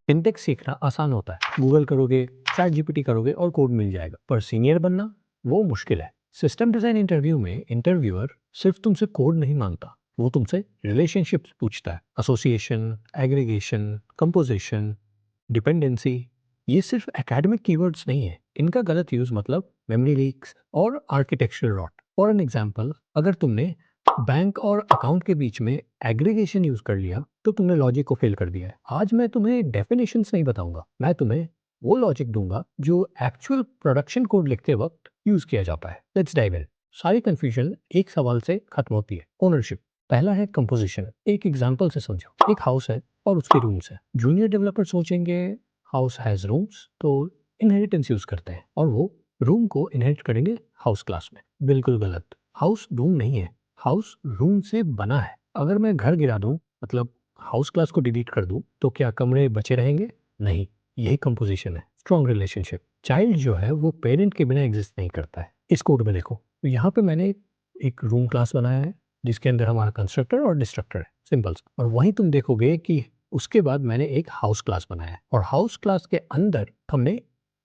Syntax सीखना आसान होता है, गूगल करोगे, चैट जीपीटी करोगे और कोड मिल जाएगा, पर सीनियर बनना वो मुश्किल है। सिस्टम डिजाइन इंटरव्यू में इंटरव्यूअर सिर्फ तुमसे कोड नहीं मांगता, वो तुमसे रिलेशनशिप्स पूछता है। एसोसिएशन, एग्रीगेशन, कंपोजिशन, डिपेंडेंसी, ये सिर्फ एकेडमिक कीवर्ड्स नहीं है। इनका गलत यूज मतलब मेमोरी लीक्स और architectural rot. For an example, अगर तुमने बैंक और अकाउंट के बीच में एग्रीगेशन यूज कर लिया तो तुमने लॉजिक को फेल कर दिया है। आज मैं तुम्हें डेफिनेशंस नहीं बताऊंगा, मैं तुम्हें वो लॉजिक दूंगा जो एक्चुअल प्रोडक्शन कोड लिखते वक्त यूज किया जाता है। Let's dive in. सारी कंफ्यूजन एक सवाल से खत्म होती है, ओनरशिप। पहला है कंपोजिशन। एक एग्जांपल से समझो, एक हाउस है और उसके रूम्स है। जूनियर डेवलपर सोचेंगे हाउस हैज रूम्स, तो इनहेरिटेंस यूज करते हैं और वो रूम को इनहेरिट करेंगे हाउस क्लास में। बिल्कुल गलत। हाउस रूम नहीं है, हाउस रूम से बना है। अगर मैं घर गिरा दूं, मतलब हाउस क्लास को डिलीट कर दूं, तो क्या कमरे बचे रहेंगे? नहीं। यही कंपोजिशन है। Strong relationship. चाइल्ड जो है वो पेरेंट के बिना एग्जिस्ट नहीं करता है। इस कोड में देखो, तो यहाँ पे मैंने एक रूम क्लास बनाया है जिसके अंदर हमारा कंस्ट्रक्टर और डिस्ट्रक्टर है, सिंपल्स। और वहीं तुम देखोगे कि उसके बाद मैंने एक हाउस क्लास बनाया है और हाउस क्लास के अंदर हमने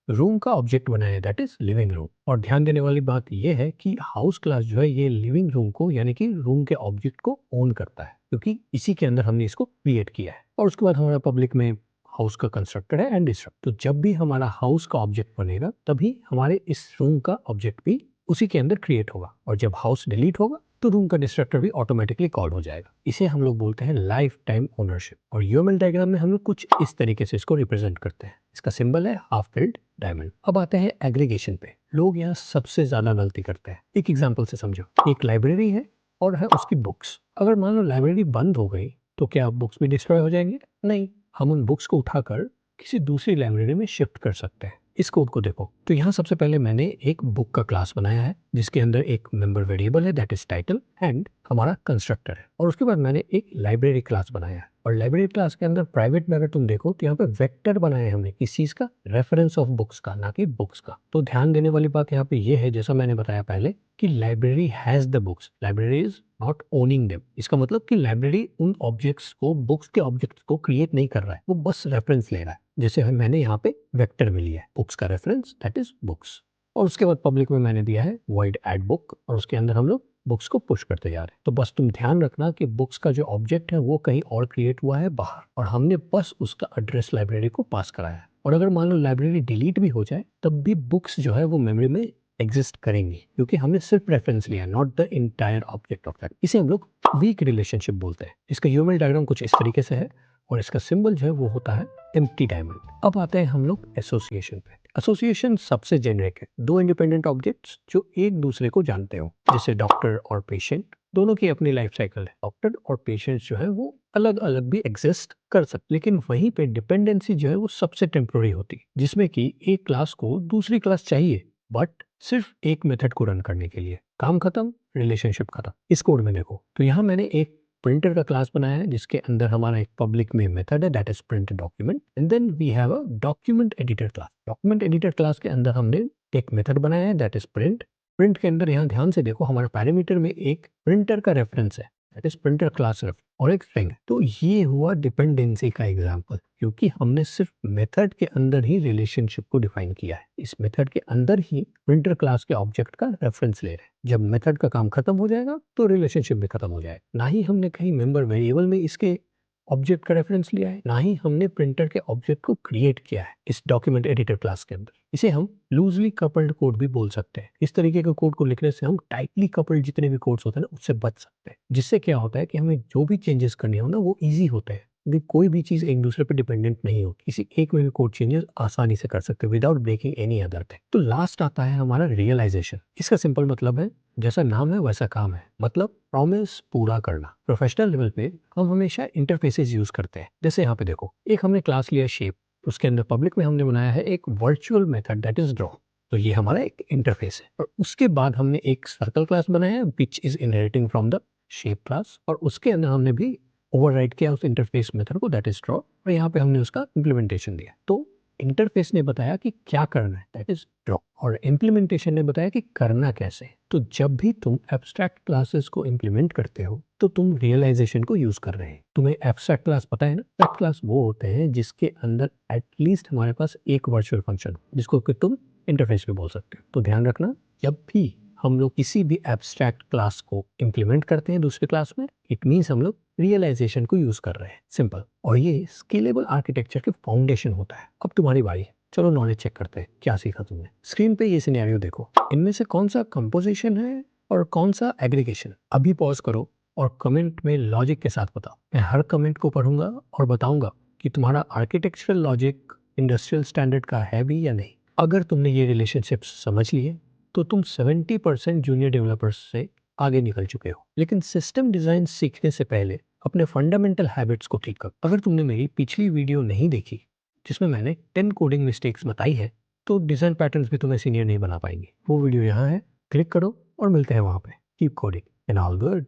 रूम का ऑब्जेक्ट बनाया है, दैट इज लिविंग रूम। और ध्यान देने वाली बात यह है कि हाउस क्लास जो है ये लिविंग रूम को यानी कि रूम के ऑब्जेक्ट को ओन करता है, क्योंकि इसी के अंदर हमने इसको क्रिएट किया है। और उसके बाद हमारा पब्लिक में हाउस का कंस्ट्रक्टर है एंड डिस्ट्रक्टर। तो जब भी हमारा हाउस का ऑब्जेक्ट बनेगा तभी हमारे इस रूम का ऑब्जेक्ट भी उसी के अंदर क्रिएट होगा, और जब हाउस डिलीट होगा तो रूम का डिस्ट्रक्टर भी ऑटोमेटिकली कॉल हो जाएगा। इसे हम लोग बोलते हैं लाइफ टाइम ओनरशिप। और यूएमएल डायग्राम में हम लोग कुछ इस तरीके से इसको रिप्रेजेंट करते हैं। इसका सिंबल है हाफ फिल्ड डायमंड। अब आते हैं एग्रीगेशन पे। लोग यहाँ सबसे ज्यादा गलती करते हैं। एक एग्जांपल से समझो, एक लाइब्रेरी है और है उसकी बुक्स। अगर मान लो लाइब्रेरी बंद हो गई तो क्या बुक्स भी डिस्ट्रॉय हो जाएंगे? नहीं, हम उन बुक्स को उठाकर किसी दूसरी लाइब्रेरी में शिफ्ट कर सकते हैं। इस कोड को देखो, तो यहाँ सबसे पहले मैंने एक बुक का क्लास बनाया है जिसके अंदर एक मेंबर वेरिएबल है, दैट इज टाइटल, एंड हमारा कंस्ट्रक्टर है। और उसके बाद मैंने एक लाइब्रेरी क्लास बनाया है, और लाइब्रेरी क्लास के अंदर प्राइवेट में अगर तुम देखो तो यहाँ पे वेक्टर बनाए हैं हमने, किस चीज का? रेफरेंस ऑफ बुक्स का, ना कि बुक्स का। तो ध्यान देने वाली बात यहाँ पे ये है, जैसा मैंने बताया पहले, कि library has the books, library is not owning them. इसका मतलब कि लाइब्रेरी उन ऑब्जेक्ट्स को, बुक्स के ऑब्जेक्ट्स को क्रिएट नहीं कर रहा है, वो बस रेफरेंस ले रहा है। जैसे मैंने यहाँ पे वेक्टर में लिया है बुक्स का रेफरेंस, दैट इज बुक्स। और उसके बाद पब्लिक में मैंने दिया है void add book, और उसके अंदर हम लोग बुक्स को पुश करते जा रहे हैं। तो बस तुम ध्यान रखना कि बुक्स का जो ऑब्जेक्ट है वो कहीं और क्रिएट हुआ है बाहर, और हमने बस उसका एड्रेस लाइब्रेरी को पास कराया है। और अगर मान लो लाइब्रेरी डिलीट भी हो जाए तब भी बुक्स जो है वो मेमोरी में एग्जिस्ट करेंगी, क्योंकि हमने सिर्फ रेफरेंस लिया, not the entire object of that. इसे हम लोग वीक रिलेशनशिप बोलते हैं। इसका यूएमएल डायग्राम कुछ इस तरीके से है, और इसका सिंबल जो है वो होता है एम्प्टी डायमंड। अब आते हैं हम लोग एसोसिएशन पे। एसोसिएशन सबसे जेनरिक है, दो इंडिपेंडेंट ऑब्जेक्ट्स जो एक दूसरे को जानते हो, जैसे डॉक्टर और पेशेंट, दोनों की अपनी लाइफ साइकिल है। डॉक्टर और पेशेंट जो है वो अलग अलग भी एग्जिस्ट कर सकते, लेकिन वहीं पे डिपेंडेंसी जो है वो सबसे टेम्पोररी होती है, जिसमें कि एक क्लास को दूसरी क्लास चाहिए, बट सिर्फ एक मेथड को रन करने के लिए। काम खत्म, रिलेशनशिप खत्म। इस कोड में देखो, तो यहाँ मैंने एक प्रिंटर का क्लास बनाया है जिसके अंदर हमारा एक पब्लिक में मेथड है, that is print document, and then we have a document editor class. Document editor class के अंदर हमने एक मेथड बनाया है, दैट इज प्रिंट। प्रिंट के अंदर यहाँ ध्यान से देखो, हमारे पैरामीटर में एक प्रिंटर का रेफरेंस है, that is printer class reference, और एक स्ट्रिंग। तो ये हुआ डिपेंडेंसी का एग्जांपल, क्योंकि हमने सिर्फ मेथड के अंदर ही रिलेशनशिप को डिफाइन किया है। इस मेथड के अंदर ही प्रिंटर क्लास के ऑब्जेक्ट का रेफरेंस ले रहे हैं। जब मेथड का काम खत्म हो जाएगा तो रिलेशनशिप भी खत्म हो जाएगा। ना ही हमने कहीं मेंबर वेरिएबल में इसके ऑब्जेक्ट का रेफरेंस लिया है, ना ही हमने प्रिंटर के ऑब्जेक्ट को क्रिएट किया है इस डॉक्यूमेंट एडिटर क्लास के अंदर। इसे हम लूजली कपल्ड कोड भी बोल सकते हैं। इस तरीके के कोड को लिखने से हम टाइटली कपल्ड जितने भी कोड्स होते हैं ना उससे बच सकते हैं, जिससे क्या होता है कि हमें जो भी चेंजेस करने हो ना वो ईजी होते हैं, क्योंकि कोई भी चीज एक दूसरे पर डिपेंडेंट नहीं होती। किसी एक में भी कोड चेंजेस आसानी से कर सकते हैं without breaking any other thing. तो लास्ट आता है हमारा रियलाइजेशन। इसका सिंपल मतलब है, जैसा नाम है वैसा काम है, मतलब प्रॉमिस पूरा करना। प्रोफेशनल लेवल पे हम हमेशा इंटरफेसेस यूज करते हैं। जैसे यहाँ पे देखो, एक हमने क्लास लिया शेप, उसके अंदर पब्लिक में हमने बनाया है एक virtual method, that is draw. तो ये हमारा एक इंटरफेस है। और उसके बाद हमने एक सर्कल क्लास बनाया है which is inheriting from the shape class, और उसके अंदर हमने भी ओवरराइड किया उस इंटरफेस मेथड को, दैट इज ड्रॉ, और यहाँ पे हमने उसका इम्प्लीमेंटेशन दिया। तो इंटरफेस ने बताया कि क्या करना है, दैट इज ड्रॉ, और इम्प्लीमेंटेशन ने बताया कि करना कैसे है। तो जब भी तुम एब्स्ट्रैक्ट क्लासेस को इम्प्लीमेंट करते हो तो तुम रियलाइजेशन को यूज कर रहे हैं। तुम्हें एब्स्ट्रैक्ट क्लास पता है ना? एब्स्ट्रैक्ट क्लास वो होते हैं जिसके अंदर एटलीस्ट हमारे पास एक वर्चुअल फंक्शन हो जिसको कि तुम इंटरफेस पे बोल सकते हो। तो ध्यान रखना, जब भी हम लोग किसी भी एब्स्ट्रैक्ट क्लास को इम्प्लीमेंट करते हैं दूसरे क्लास में, इट मीन्स हम लोग रियलाइजेशन को यूज कर रहे हैं। सिंपल। और ये स्केलेबल आर्किटेक्चर के फाउंडेशन होता है। अब तुम्हारी बारी है, चलो नॉलेज चेक करते हैं क्या सीखा तुमने। स्क्रीन पे ये सिनेरियो देखो, इनमें से कौन सा कंपोजिशन है और कौन सा एग्रीगेशन। अभी पॉज करो और कमेंट में लॉजिक के साथ बताओ। मैं हर कमेंट को पढ़ूंगा और बताऊंगा कि तुम्हारा आर्किटेक्चरल लॉजिक इंडस्ट्रियल स्टैंडर्ड का है भी या नहीं। अगर तुमने ये रिलेशनशिप समझ लिए तो तुम 70% जूनियर डेवलपर्स से आगे निकल चुके हो। लेकिन सिस्टम डिजाइन सीखने से पहले अपने फंडामेंटल हैबिट्स को ठीक कर। अगर तुमने मेरी पिछली वीडियो नहीं देखी जिसमें मैंने 10 कोडिंग मिस्टेक्स बताई है, तो डिजाइन पैटर्न्स भी तुम्हें सीनियर नहीं बना पाएंगे। वो वीडियो यहाँ है, क्लिक करो और मिलते हैं वहां पे। Keep coding and all good.